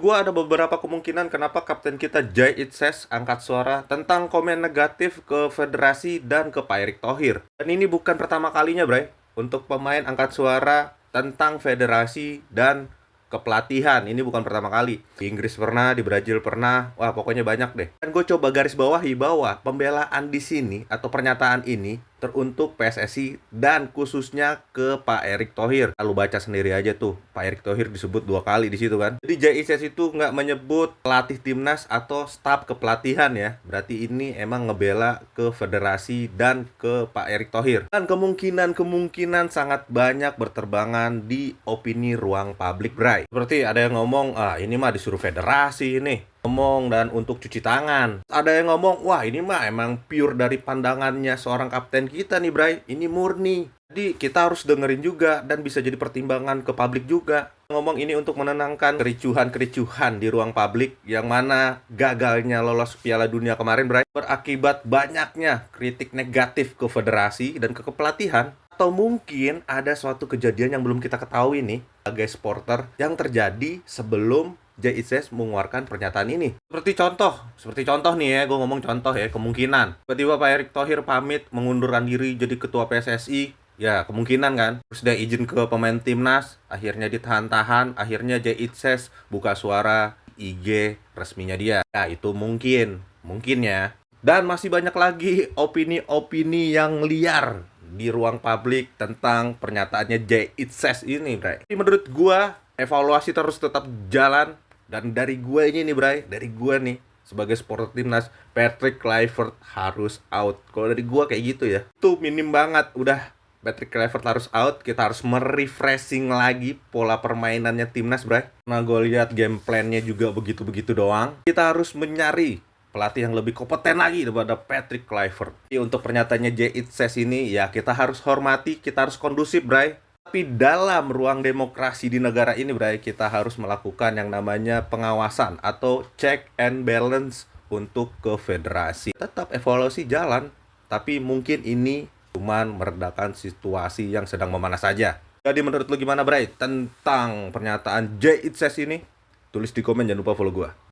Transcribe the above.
gua ada beberapa kemungkinan kenapa kapten kita Jay Itzes angkat suara tentang komen negatif ke federasi dan ke Pak Erick Thohir. Dan ini bukan pertama kalinya, Bray, untuk pemain angkat suara tentang federasi dan kepelatihan. Ini bukan pertama kali. Di Inggris pernah, di Brazil pernah. Wah, pokoknya banyak deh. Dan gue coba garis bawahi bahwa pembelaan di sini atau pernyataan ini teruntuk PSSI dan khususnya ke Pak Erick Thohir. Lalu baca sendiri aja tuh, Pak Erick Thohir disebut 2 kali di situ kan. Jadi JICS itu nggak menyebut pelatih timnas atau staf kepelatihan ya. Berarti ini emang ngebela ke federasi dan ke Pak Erick Thohir. Dan kemungkinan sangat banyak berterbangan di opini ruang publik, Bray. Seperti ada yang ngomong, ini mah disuruh federasi ini ngomong dan untuk cuci tangan. Ada yang ngomong, wah ini mah emang pure dari pandangannya seorang kapten kita nih, Bray. Ini murni. Jadi kita harus dengerin juga dan bisa jadi pertimbangan ke publik juga. Ngomong ini untuk menenangkan kericuhan-kericuhan di ruang publik yang mana gagalnya lolos Piala Dunia kemarin, Bray, berakibat banyaknya kritik negatif ke federasi dan ke kepelatihan. Atau mungkin ada suatu kejadian yang belum kita ketahui nih sebagai supporter yang terjadi sebelum JICS mengeluarkan pernyataan ini. Seperti contoh nih ya, gue ngomong contoh ya, kemungkinan tiba-tiba Pak Erick Thohir pamit mengundurkan diri jadi ketua PSSI. Ya, kemungkinan kan. Terus dia izin ke pemain timnas, akhirnya ditahan-tahan, akhirnya JICS buka suara IG resminya dia. Ya, itu mungkin ya. Dan masih banyak lagi opini-opini yang liar di ruang publik tentang pernyataannya JICS ini, Bray. Tapi menurut gua, evaluasi terus tetap jalan. Dan dari gue ini nih, Bray, dari gue nih sebagai supporter timnas, Patrick Kluivert harus out. Kalau dari gue kayak gitu ya, itu minim banget. Udah, Patrick Kluivert harus out. Kita harus merefreshing lagi pola permainannya timnas, Bray. Nah, gue lihat game plan-nya juga begitu-begitu doang. Kita harus mencari pelatih yang lebih kompeten lagi daripada Patrick Kluivert. Untuk pernyataannya JICS ini, ya kita harus hormati, kita harus kondusif, Bray. Tapi dalam ruang demokrasi di negara ini, Bray, kita harus melakukan yang namanya pengawasan atau check and balance untuk ke federasi. Tetap evaluasi jalan, tapi mungkin ini cuman meredakan situasi yang sedang memanas saja. Jadi menurut lu gimana, Bray, tentang pernyataan JICS ini? Tulis di komen, jangan lupa follow gua.